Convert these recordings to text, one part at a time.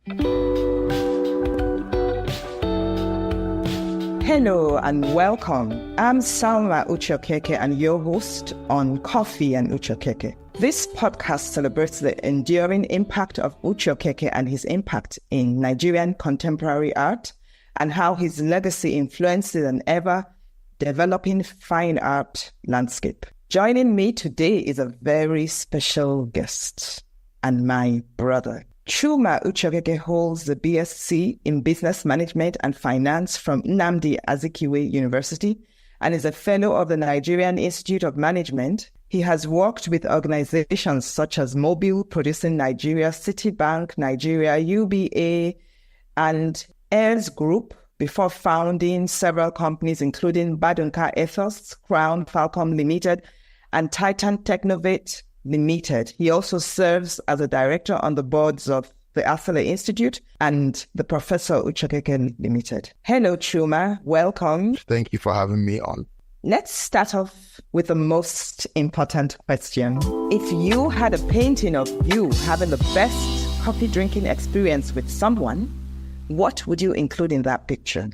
Hello and welcome. I'm Chuma Uche-Okeke and your host on Coffee and Uche-Okeke. This podcast celebrates the enduring impact of Uche-Okeke and his impact in Nigerian contemporary art and how his legacy influences an ever-developing fine art landscape. Joining me today is a very special guest and my brother. Chuma Uche-Okeke holds the BSc in Business Management and Finance from Nnamdi Azikiwe University and is a fellow of the Nigerian Institute of Management. He has worked with organizations such as Mobile Producing Nigeria, Citibank Nigeria, UBA, and Heirs Group before founding several companies including Badunka Ethos, Crown Falcom Limited, and Titan Technovate Limited. He also serves as a director on the boards of the Asale Institute and the Professor Uche-Okeke Limited. Hello, Chuma. Welcome. Thank you for having me on. Let's start off with the most important question. If you had a painting of you having the best coffee drinking experience with someone, what would you include in that picture?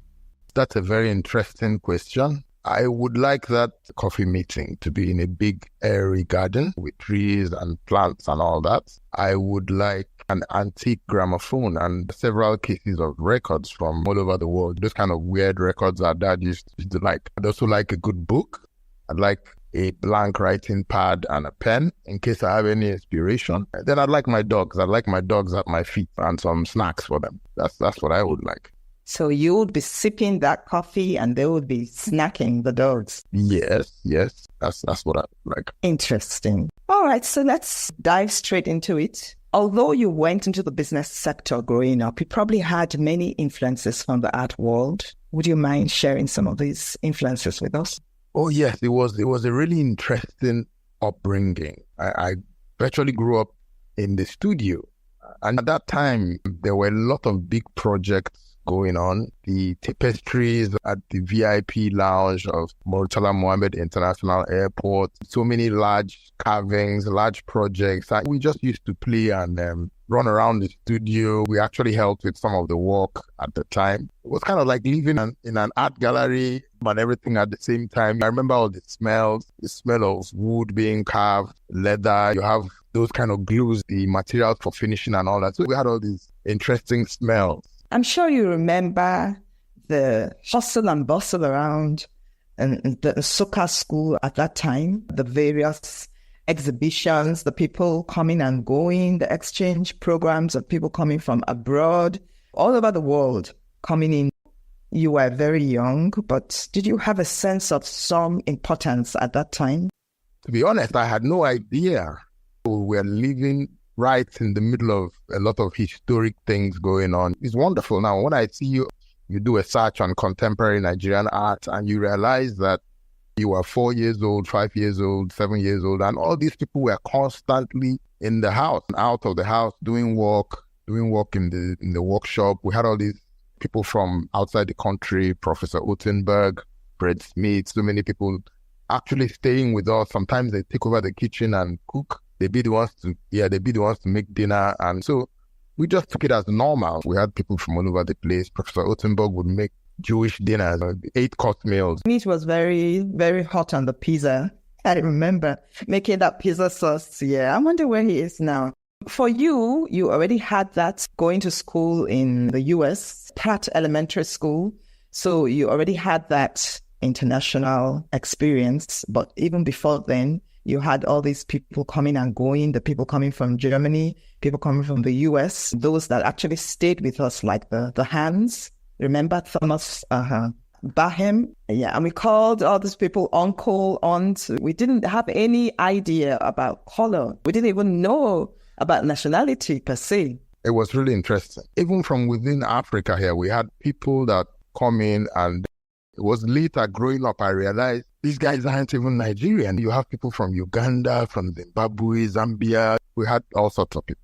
That's a very interesting question. I would like that coffee meeting to be in a big airy garden with trees and plants and all that. I would like an antique gramophone and several cases of records from all over the world. Those kind of weird records our dad used to like. I'd also like a good book. I'd like a blank writing pad and a pen in case I have any inspiration. Then I'd like my dogs. I'd like my dogs at my feet and some snacks for them. That's what I would like. So you would be sipping that coffee and they would be snacking the dogs. Yes. That's what I like. Interesting. All right, so let's dive straight into it. Although you went into the business sector growing up, you probably had many influences from the art world. Would you mind sharing some of these influences with us? Oh, yes, it was a really interesting upbringing. I virtually grew up in the studio. And at that time, there were a lot of big projects going on. The tapestries at the VIP lounge of Murtala Mohammed International Airport, so many large carvings, large projects. We just used to play and run around the studio. We actually helped with some of the work at the time. It was kind of like living in an art gallery and everything at the same time. I remember all the smells, the smell of wood being carved, leather. You have those kind of glues, the materials for finishing and all that. So we had all these interesting smells. I'm sure you remember the hustle and bustle around the Nsukka school at that time, the various exhibitions, the people coming and going, the exchange programs of people coming from abroad, all over the world coming in. You were very young, but did you have a sense of some importance at that time? To be honest, I had no idea. We were living right in the middle of a lot of historic things going on. It's wonderful. Now, when I see you do a search on contemporary Nigerian art and you realize that you are 4 years old, 5 years old, 7 years old, and all these people were constantly in the house, out of the house, doing work in the workshop. We had all these people from outside the country, Professor Utenberg, Fred Smith, so many people actually staying with us. Sometimes they take over the kitchen and cook. They'd be the ones to make dinner. And so we just took it as normal. We had people from all over the place. Professor Utenberg would make Jewish dinners, 8-course meals. Meat was very, very hot on the pizza. I remember making that pizza sauce. Yeah, I wonder where he is now. For you, you already had that going to school in the US, Pratt Elementary School. So you already had that international experience. But even before then, you had all these people coming and going, the people coming from Germany, people coming from the US, those that actually stayed with us, like the Hans. Remember Thomas Bahem? Yeah, and we called all these people uncle, aunt. We didn't have any idea about color. We didn't even know about nationality per se. It was really interesting. Even from within Africa here, we had people that come in, and it was later growing up, I realized these guys aren't even Nigerian. You have people from Uganda, from Zimbabwe, Zambia. We had all sorts of people.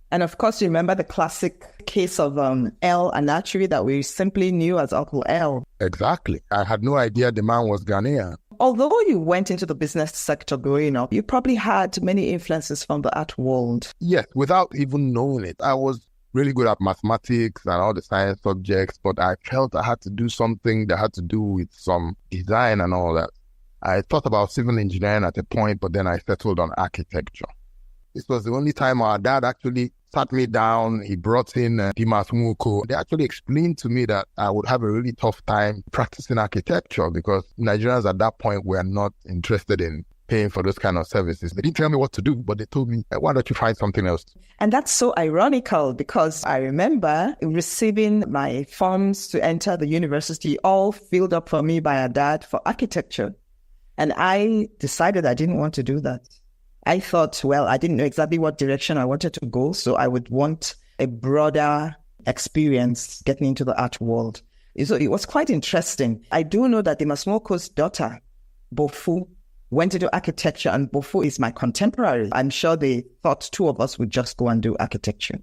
And of course, you remember the classic case of El Anachiri that we simply knew as Uncle El. Exactly. I had no idea the man was Ghanaian. Although you went into the business sector growing up, you probably had many influences from the art world. Yes, without even knowing it. I was really good at mathematics and all the science subjects, but I felt I had to do something that had to do with some design and all that. I thought about civil engineering at a point, but then I settled on architecture. This was the only time our dad actually sat me down. He brought in Chuma Uche-Okeke. They actually explained to me that I would have a really tough time practicing architecture because Nigerians at that point were not interested in paying for those kind of services. They didn't tell me what to do, but they told me, why don't you find something else? And that's so ironical because I remember receiving my forms to enter the university all filled up for me by a dad for architecture. And I decided I didn't want to do that. I thought, well, I didn't know exactly what direction I wanted to go, so I would want a broader experience getting into the art world. So it was quite interesting. I do know that the Uche-Okeke's daughter, Bofu, went to do architecture, and Bofu is my contemporary. I'm sure they thought two of us would just go and do architecture.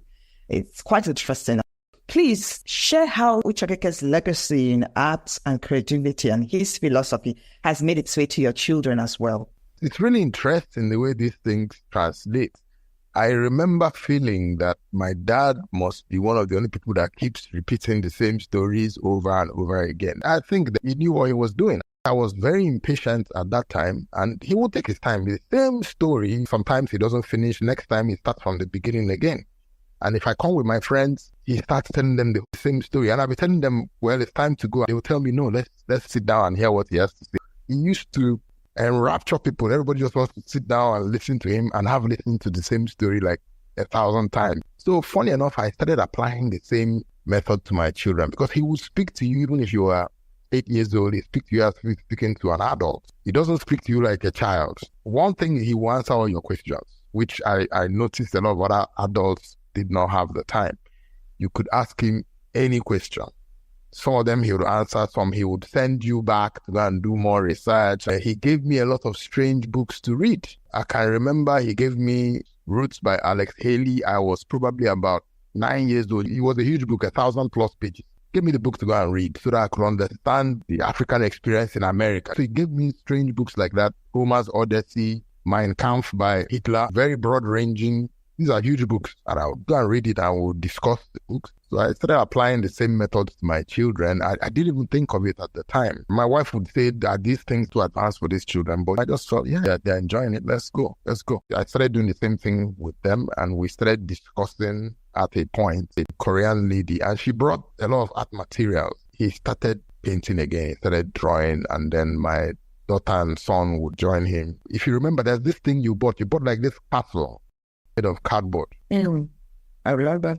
It's quite interesting. Please share how Uche-Okeke's legacy in arts and creativity and his philosophy has made its way to your children as well. It's really interesting the way these things translate. I remember feeling that my dad must be one of the only people that keeps repeating the same stories over and over again. I think that he knew what he was doing. I was very impatient at that time, and he would take his time. The same story, sometimes he doesn't finish. Next time he starts from the beginning again. And if I come with my friends, he starts telling them the same story. And I'll be telling them, well, it's time to go. They will tell me, no, let's sit down and hear what he has to say. He used to enrapture people. Everybody just wants to sit down and listen to him and have listened to the same story like 1,000 times. So funny enough, I started applying the same method to my children because he would speak to you even if you were 8 years old. He speaks to you as if he's speaking to an adult. He doesn't speak to you like a child. One thing, he will answer all your questions, which I noticed a lot of other adults did not have the time. You could ask him any question. Some of them he would answer, some he would send you back to go and do more research. He gave me a lot of strange books to read. I can remember he gave me Roots by Alex Haley. I was probably about 9 years old. It was a huge book, 1,000+ pages. Give me the book to go and read so that I could understand the African experience in America. So he gave me strange books like that. Homer's Odyssey, Mein Kampf by Hitler, very broad-ranging. These are huge books, and I would go and read it and we'll discuss the books. So I started applying the same methods to my children. I didn't even think of it at the time. My wife would say that these things too advanced for these children, but I just thought, yeah, they're enjoying it. Let's go. I started doing the same thing with them, and we started discussing at a point a Korean lady, and she brought a lot of art materials. He started painting again, he started drawing, and then my daughter and son would join him. If you remember, there's this thing you bought like this castle made of cardboard. I remember.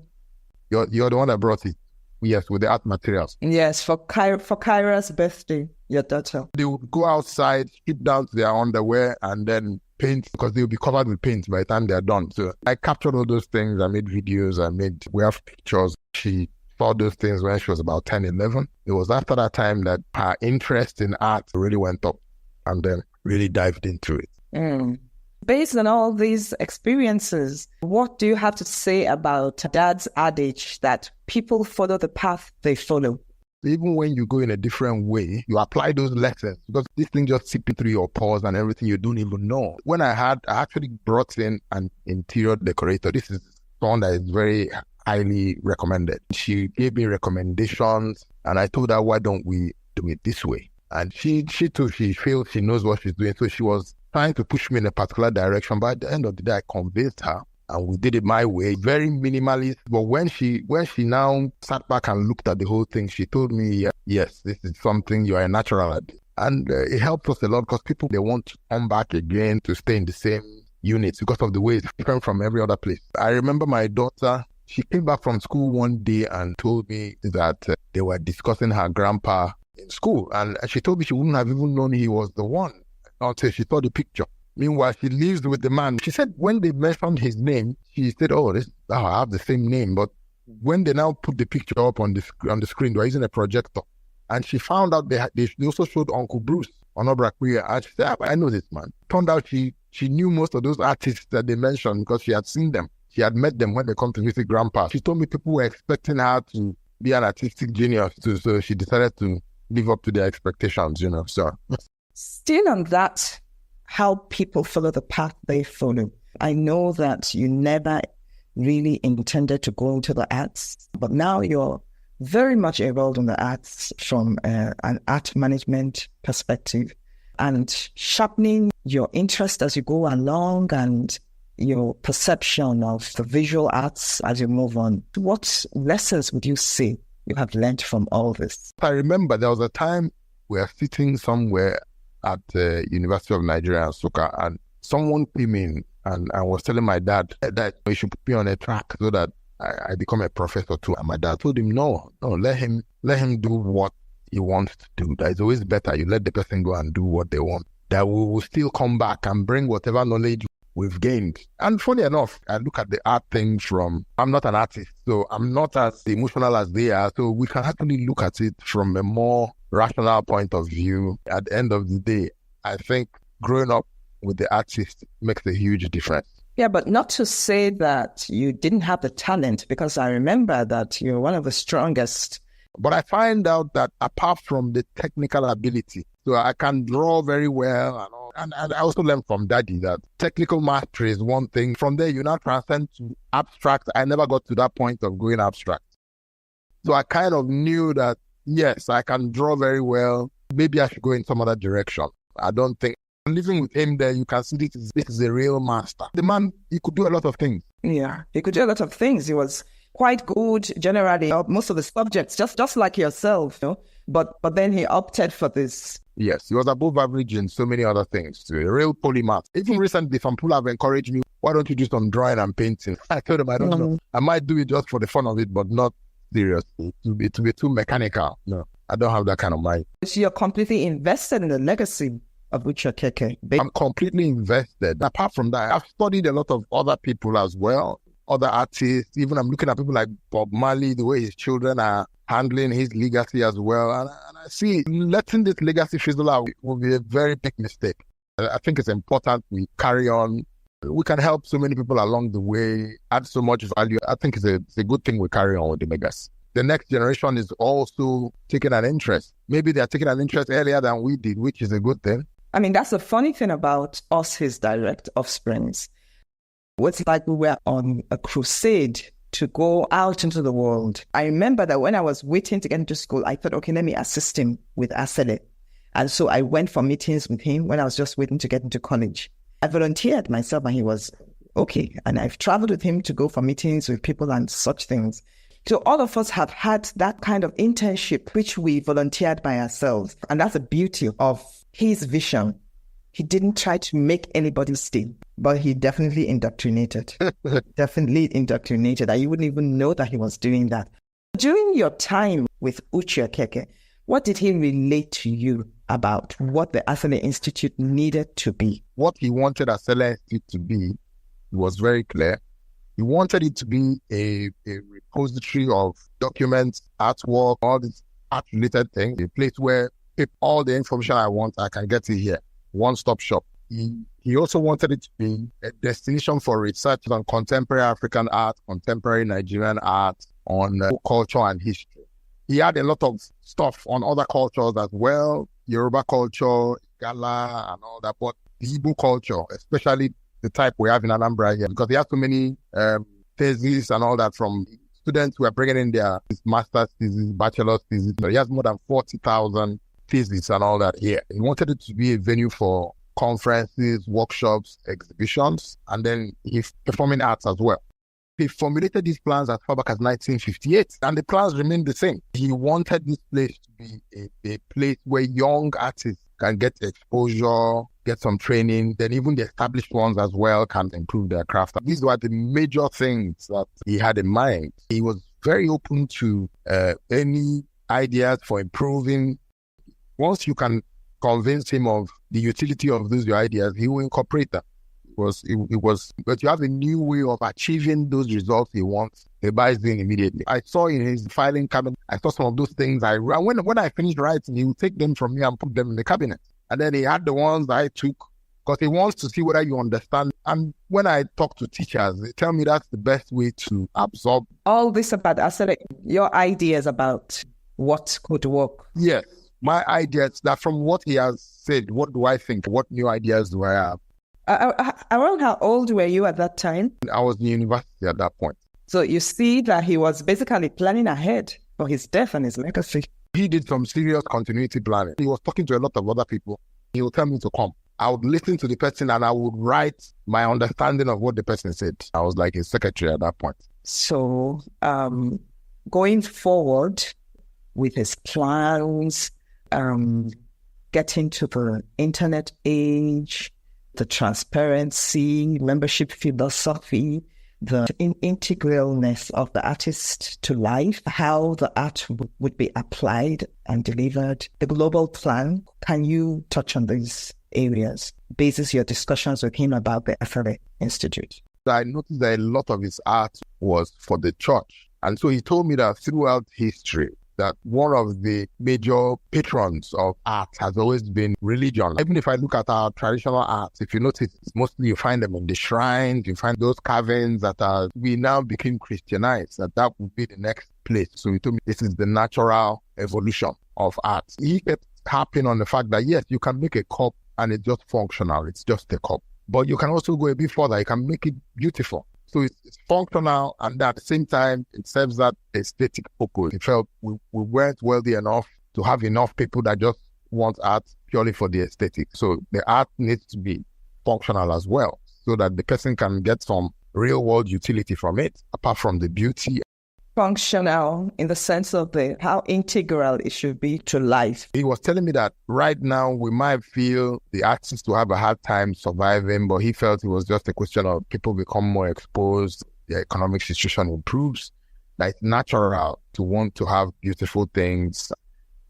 You're the one that brought it. Yes, with the art materials. Yes, for Kyra's birthday, your daughter. They would go outside, strip down to their underwear, and then paint, because they'll be covered with paint by the time they're done. So I captured all those things. I made videos. We have pictures. She saw those things when she was about 10, 11. It was after that time that her interest in art really went up, and then really dived into it. Based on all these experiences, what do you have to say about Dad's adage that people follow the path they follow? Even when you go in a different way, you apply those lessons, because this thing just seeping through your pores and everything you don't even know. When I actually brought in an interior decorator. This is someone that is very highly recommended. She gave me recommendations, and I told her, why don't we do it this way? And she too, she feels she knows what she's doing. So she was trying to push me in a particular direction, but at the end of the day, I convinced her, and we did it my way, very minimalist. But when she now sat back and looked at the whole thing, she told me, yes, this is something you are a natural at. And it helped us a lot, because people, they want to come back again to stay in the same units because of the way it's different from every other place. I remember my daughter, she came back from school one day and told me that they were discussing her grandpa in school. And she told me she wouldn't have even known he was the one until she saw the picture. Meanwhile, she lives with the man. She said when they mentioned his name, she said, I have the same name. But when they now put the picture up on the screen, they were using a projector. And she found out they also showed Uncle Bruce on Obrakwe. And she said, I know this man. Turned out she knew most of those artists that they mentioned because she had seen them. She had met them when they come to visit Grandpa. She told me people were expecting her to be an artistic genius too. So she decided to live up to their expectations, So still on that, how people follow the path they follow. I know that you never really intended to go into the arts, but now you're very much involved in the arts from an art management perspective and sharpening your interest as you go along and your perception of the visual arts as you move on. What lessons would you say you have learned from all this? I remember there was a time we were sitting somewhere at the University of Nigeria, Nsukka, and someone came in and I was telling my dad that he should put me on a track so that I become a professor too. And my dad told him, no, let him do what he wants to do. That is always better. You let the person go and do what they want. That we will still come back and bring whatever knowledge we've gained. And funny enough, I look at the art thing I'm not an artist, so I'm not as emotional as they are. So we can actually look at it from a more rational point of view. At the end of the day, I think growing up with the artist makes a huge difference. Yeah, but not to say that you didn't have the talent, because I remember that you're one of the strongest. But I find out that apart from the technical ability, so I can draw very well and all. And I also learned from Daddy that technical mastery is one thing. From there, you now transcend to abstract. I never got to that point of going abstract. So I kind of knew that, yes, I can draw very well. Maybe I should go in some other direction. I don't think. Living with him there, you can see this is a real master. The man, he could do a lot of things. Yeah, he could do a lot of things. He was quite good generally, most of the subjects, just like yourself, you know? But then he opted for this. Yes, he was above average in so many other things. A real polymath. Even recently, some people have encouraged me, why don't you do some drawing and painting? I told them I don't know. I might do it just for the fun of it, but not seriously. To be too mechanical. No, I don't have that kind of mind. So you're completely invested in the legacy of Uche-Okeke. I'm completely invested. Apart from that, I've studied a lot of other people as well, other artists. Even I'm looking at people like Bob Marley, the way his children are handling his legacy as well. And I see letting this legacy fizzle out will be a very big mistake. I think it's important we carry on. We can help so many people along the way, add so much value. I think it's a good thing we carry on with the legacy. The next generation is also taking an interest. Maybe they're taking an interest earlier than we did, which is a good thing. I mean, that's the funny thing about us, his direct offsprings. It's like we were on a crusade to go out into the world. I remember that when I was waiting to get into school, I thought, okay, let me assist him with Asele. And so I went for meetings with him when I was just waiting to get into college. I volunteered myself and he was okay. And I've traveled with him to go for meetings with people and such things. So all of us have had that kind of internship, which we volunteered by ourselves. And that's the beauty of his vision. He didn't try to make anybody stay, but he definitely indoctrinated. Definitely indoctrinated. You wouldn't even know that he was doing that. During your time with Uche-Okeke, what did he relate to you about what the Asele Institute needed to be? What he wanted Asele Institute to be was very clear. He wanted it to be a repository of documents, artwork, all these art-related things, a place where if all the information I want, I can get it here. One-stop shop. He also wanted it to be a destination for research on contemporary African art, contemporary Nigerian art, on culture and history. He had a lot of stuff on other cultures as well, Yoruba culture, Gala, and all that, but the Igbo culture, especially the type we have in Anambra here, because he has so many theses and all that from students who are bringing in their master's thesis, bachelor's thesis. So he has more than 40,000 thesis and all that here. He wanted it to be a venue for conferences, workshops, exhibitions, and then performing arts as well. He formulated these plans as far back as 1958, and the plans remain the same. He wanted this place to be a place where young artists can get exposure, get some training, then even the established ones as well can improve their craft. These were the major things that he had in mind. He was very open to any ideas for improving. Once you can convince him of the utility of those your ideas, he will incorporate them. But you have a new way of achieving those results he wants. He buys them immediately. I saw in his filing cabinet, I saw some of those things. When I finished writing, he would take them from me and put them in the cabinet. And then he had the ones I took because he wants to see whether you understand. And when I talk to teachers, they tell me that's the best way to absorb. All this about Asele, your ideas about what could work. Yes. My ideas that from what he has said, what do I think? What new ideas do I have? Around how old were you at that time? I was in university at that point. So you see that he was basically planning ahead for his death and his legacy. He did some serious continuity planning. He was talking to a lot of other people. He would tell me to come. I would listen to the person and I would write my understanding of what the person said. I was like his secretary at that point. So going forward with his plans, getting to the internet age, the transparency, membership philosophy, the integralness of the artist to life, how the art would be applied and delivered, the global plan. Can you touch on these areas, basis your discussions with him about the S3E Institute? I noticed that a lot of his art was for the church. And so he told me that throughout history, that one of the major patrons of art has always been religion. Even if I look at our traditional art, if you notice, mostly you find them in the shrines, you find those carvings that we now became Christianized, that would be the next place. So he told me this is the natural evolution of art. He kept harping on the fact that, yes, you can make a cup and it's just functional, it's just a cup. But you can also go a bit further, you can make it beautiful. So it's functional, and at the same time, it serves that aesthetic purpose. He felt we weren't wealthy enough to have enough people that just want art purely for the aesthetic. So the art needs to be functional as well, so that the person can get some real-world utility from it, apart from the beauty. Functional in the sense of how integral it should be to life. He was telling me that right now we might feel the artists will have a hard time surviving, but he felt it was just a question of people become more exposed, the economic situation improves, that it's natural to want to have beautiful things.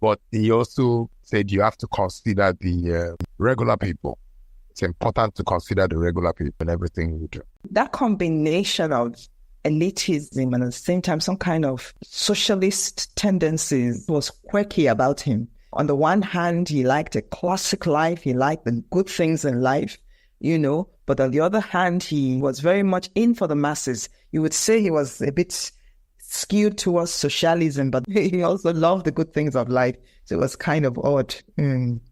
But he also said you have to consider the regular people. It's important to consider the regular people in everything you do. That combination of elitism and at the same time some kind of socialist tendencies was quirky about him. On the one hand, he liked a classic life, he liked the good things in life, but on the other hand, he was very much in for the masses. You would say he was a bit skewed towards socialism, but he also loved the good things of life. So it was kind of odd.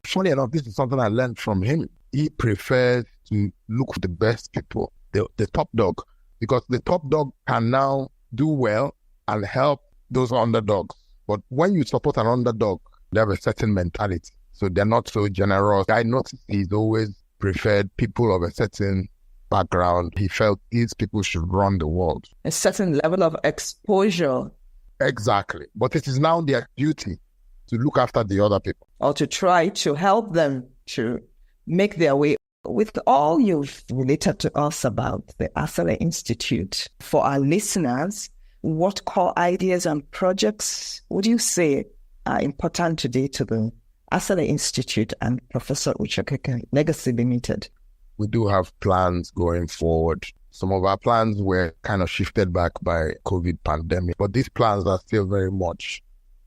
Funny enough, this is something I learned from him. He preferred to look for the best people, the top dog. Because the top dog can now do well and help those underdogs. But when you support an underdog, they have a certain mentality. So they're not so generous. I noticed he's always preferred people of a certain background. He felt these people should run the world. A certain level of exposure. Exactly. But it is now their duty to look after the other people. Or to try to help them to make their way. With all you've related to us about the S3E Institute, for our listeners, what core ideas and projects would you say are important today to the S3E Institute and Professor Uche-Okeke Legacy Limited? We do have plans going forward. Some of our plans were kind of shifted back by COVID pandemic, but these plans are still very much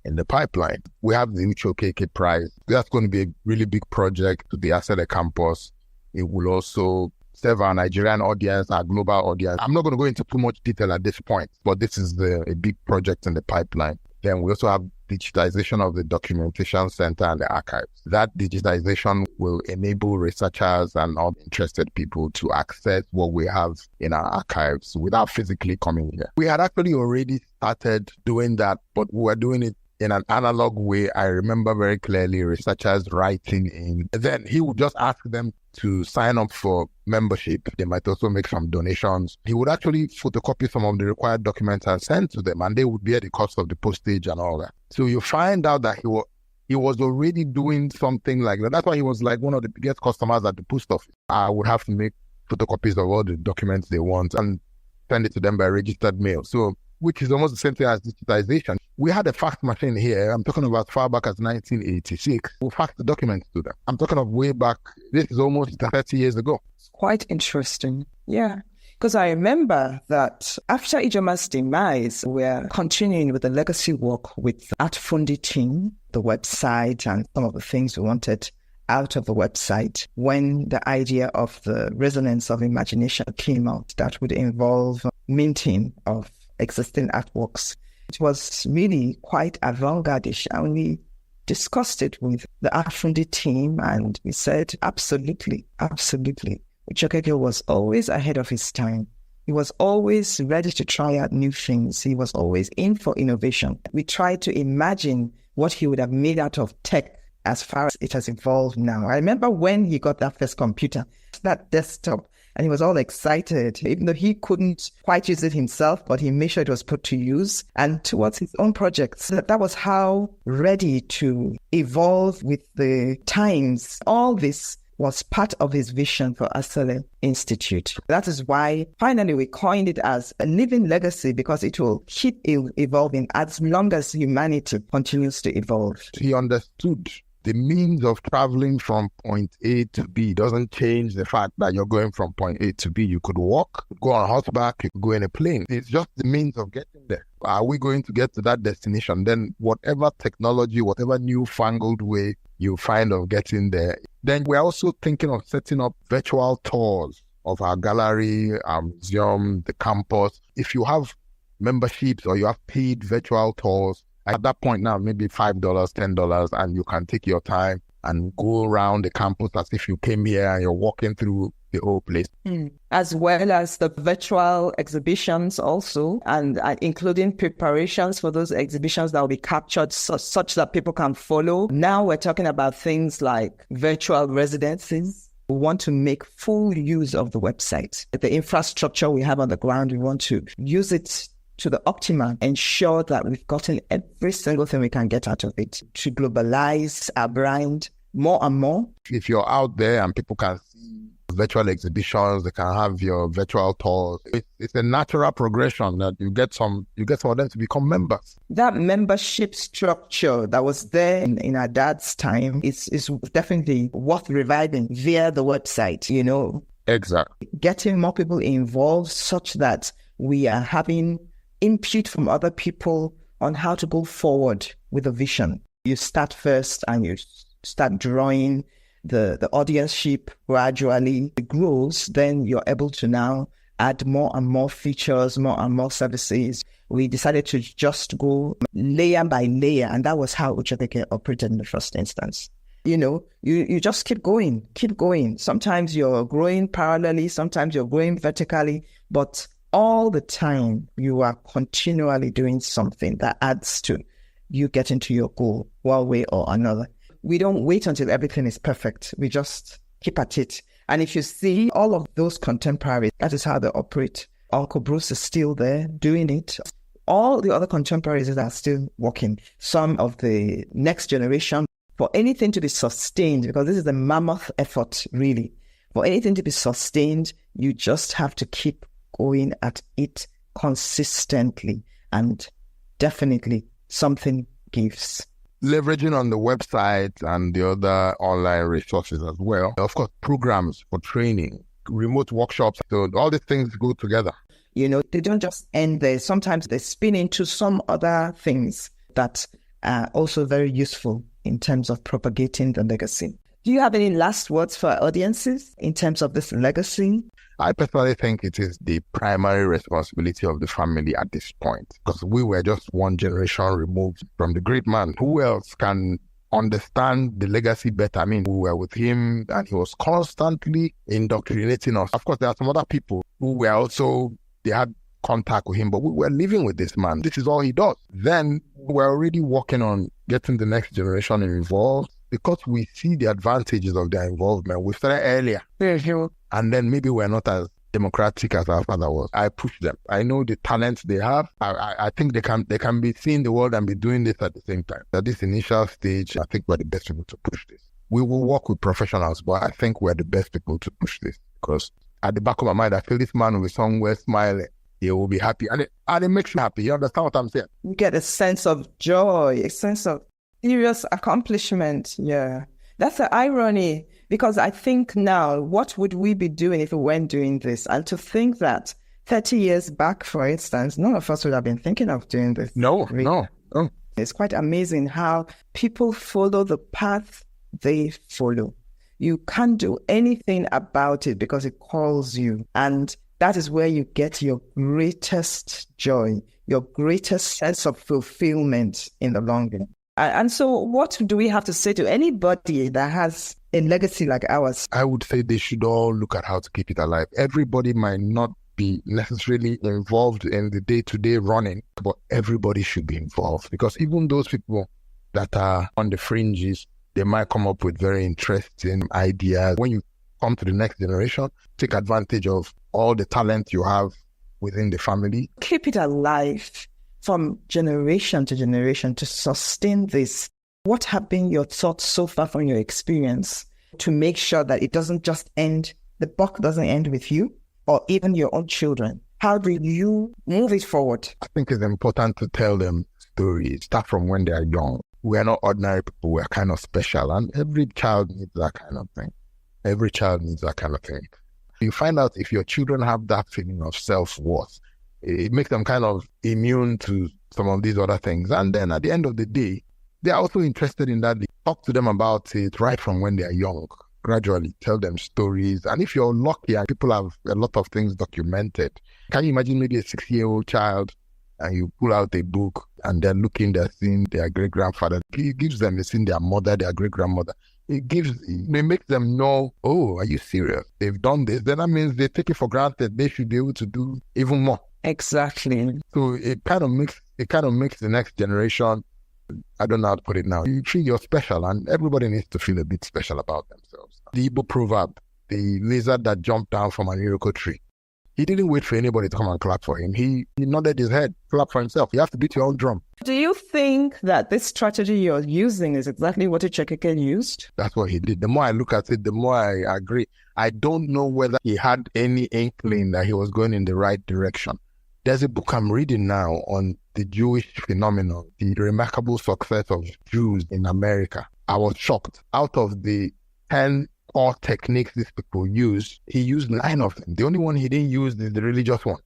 in the pipeline. We have the Uche-Okeke Prize. That's going to be a really big project to the S3E campus. It will also serve our Nigerian audience, our global audience. I'm not going to go into too much detail at this point, but this is a big project in the pipeline. Then we also have digitization of the documentation center and the archives. That digitization will enable researchers and all interested people to access what we have in our archives without physically coming here. We had actually already started doing that, but we were doing it in an analog way. I remember very clearly researchers writing in. Then he would just ask them to sign up for membership. They might also make some donations. He would actually photocopy some of the required documents and send to them, and they would bear the cost of the postage and all that. So you find out that he was already doing something like that. That's why he was like one of the biggest customers at the post office. I would have to make photocopies of all the documents they want and send it to them by registered mail. So, which is almost the same thing as digitization. We had a fax machine here. I'm talking about far back as 1986. We faxed the documents to them. I'm talking of way back. This is almost 30 years ago. It's quite interesting. Yeah. Because I remember that after Ijeoma's demise, we're continuing with the legacy work with the Art Fundi team, the website, and some of the things we wanted out of the website when the idea of the resonance of imagination came out that would involve minting of existing artworks. It was really quite avant-garde-ish, and we discussed it with the Art Fundi team, and we said, absolutely, Uche-Okeke was always ahead of his time. He was always ready to try out new things. He was always in for innovation. We tried to imagine what he would have made out of tech as far as it has evolved now. I remember when he got that first computer, that desktop, and he was all excited, even though he couldn't quite use it himself, but he made sure it was put to use and towards his own projects. So that was how ready to evolve with the times. All this was part of his vision for Asale Institute. That is why finally we coined it as a living legacy, because it will keep evolving as long as humanity continues to evolve. He understood the means of traveling from point A to B doesn't change the fact that you're going from point A to B. You could walk, go on horseback, you could go in a plane. It's just the means of getting there. Are we going to get to that destination? Then whatever technology, whatever newfangled way you find of getting there, then we're also thinking of setting up virtual tours of our gallery, our museum, the campus. If you have memberships or you have paid virtual tours, at that point now, maybe $5, $10, and you can take your time and go around the campus as if you came here and you're walking through the whole place. As well as the virtual exhibitions also, and including preparations for those exhibitions that will be captured such that people can follow. Now we're talking about things like virtual residencies. We want to make full use of the website. The infrastructure we have on the ground, we want to use it to the optimum, ensure that we've gotten every single thing we can get out of it to globalize our brand more and more. If you're out there and people can see virtual exhibitions, they can have your virtual tours. It's a natural progression that you get some of them to become members. That membership structure that was there in our dad's time is definitely worth reviving via the website, Exactly. Getting more people involved such that we are having input from other people on how to go forward with a vision. You start first and you start drawing the audienceship gradually. It grows, then you're able to now add more and more features, more and more services. We decided to just go layer by layer, and that was how Uche-Okeke operated in the first instance. You just keep going. Sometimes you're growing parallelly, sometimes you're growing vertically, but all the time you are continually doing something that adds to you getting to your goal one way or another. We don't wait until everything is perfect. We just keep at it. And if you see all of those contemporaries, that is how they operate. Uncle Bruce is still there doing it. All the other contemporaries are still working. Some of the next generation, for anything to be sustained, because this is a mammoth effort, really. For anything to be sustained, you just have to keep going at it consistently, and definitely something gives. Leveraging on the website and the other online resources as well. Of course, programs for training, remote workshops, so all these things go together. They don't just end there. Sometimes they spin into some other things that are also very useful in terms of propagating the legacy. Do you have any last words for our audiences in terms of this legacy? I personally think it is the primary responsibility of the family at this point, because we were just one generation removed from the great man. Who else can understand the legacy better? I mean, we were with him and he was constantly indoctrinating us. Of course, there are some other people who were also, they had contact with him, but we were living with this man. This is all he does. Then we're already working on getting the next generation involved, because we see the advantages of their involvement. We started earlier. And then maybe we're not as democratic as our father was. I push them. I know the talents they have. I think they can be seeing the world and be doing this at the same time. At this initial stage, I think we're the best people to push this. We will work with professionals, but I think we're the best people to push this, because at the back of my mind, I feel this man will be somewhere smiling. He will be happy. And it makes me happy. You understand what I'm saying? You get a sense of joy, a sense of serious accomplishment. Yeah. That's the irony, because I think now, what would we be doing if we weren't doing this? And to think that 30 years back, for instance, none of us would have been thinking of doing this. No. It's quite amazing how people follow the path they follow. You can't do anything about it because it calls you. And that is where you get your greatest joy, your greatest sense of fulfillment in the long run. And so what do we have to say to anybody that has a legacy like ours? I would say they should all look at how to keep it alive. Everybody might not be necessarily involved in the day-to-day running, but everybody should be involved, because even those people that are on the fringes, they might come up with very interesting ideas. When you come to the next generation, take advantage of all the talent you have within the family. Keep it alive from generation to generation to sustain this. What have been your thoughts so far from your experience to make sure that it doesn't just end, the buck doesn't end with you or even your own children? How do you move it forward? I think it's important to tell them stories, start from when they are young. We're not ordinary people, we're kind of special, and every child needs that kind of thing. Every child needs that kind of thing. You find out if your children have that feeling of self-worth, it makes them kind of immune to some of these other things. And then at the end of the day, they're also interested in that. Talk to them about it right from when they are young. Gradually tell them stories. And if you're lucky and people have a lot of things documented, can you imagine maybe a 6-year-old child and you pull out a book and they're seeing their great-grandfather. It gives them, they've seen their mother, their great-grandmother. They make them know, oh, are you serious? They've done this. Then that means they take it for granted. They should be able to do even more. Exactly. So it kind of makes the next generation, I don't know how to put it now. You feel you're special, and everybody needs to feel a bit special about themselves. The Igbo proverb, the lizard that jumped down from an iroko tree. He didn't wait for anybody to come and clap for him. He nodded his head, clapped for himself. You have to beat your own drum. Do you think that this strategy you're using is exactly what Uche-Okeke used? That's what he did. The more I look at it, the more I agree. I don't know whether he had any inkling that he was going in the right direction. There's a book I'm reading now on the Jewish phenomenon, the remarkable success of Jews in America. I was shocked. Out of the 10 core techniques these people use, he used 9 of them. The only one he didn't use is the religious one.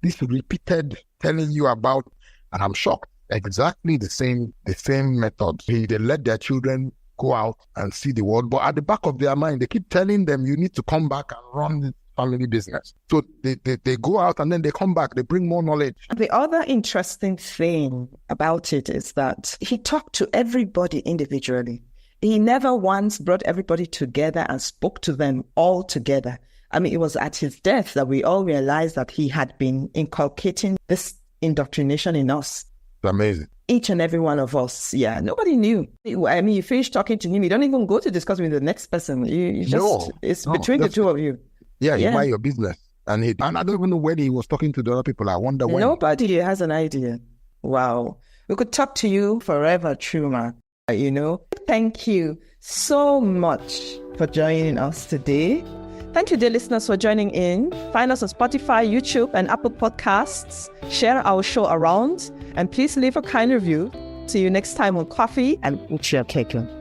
This repeated telling you about, and I'm shocked, exactly the same method. They let their children go out and see the world, but at the back of their mind, they keep telling them, you need to come back and run the family business. So they go out and then they come back, they bring more knowledge. The other interesting thing about it is that he talked to everybody individually. He never once brought everybody together and spoke to them all together. I mean, it was at his death that we all realized that he had been inculcating this indoctrination in us. It's amazing. Each and every one of us. Yeah, nobody knew. I mean, you finish talking to him, you don't even go to discuss with the next person. It's between the two of you. Yeah, you mind your business. And I don't even know when he was talking to the other people. I wonder when. Nobody has an idea. Wow. We could talk to you forever, Chuma. Thank you so much for joining us today. Thank you, dear listeners, for joining in. Find us on Spotify, YouTube, and Apple Podcasts. Share our show around, and please leave a kind review. See you next time on Coffee and Uche-Okeke.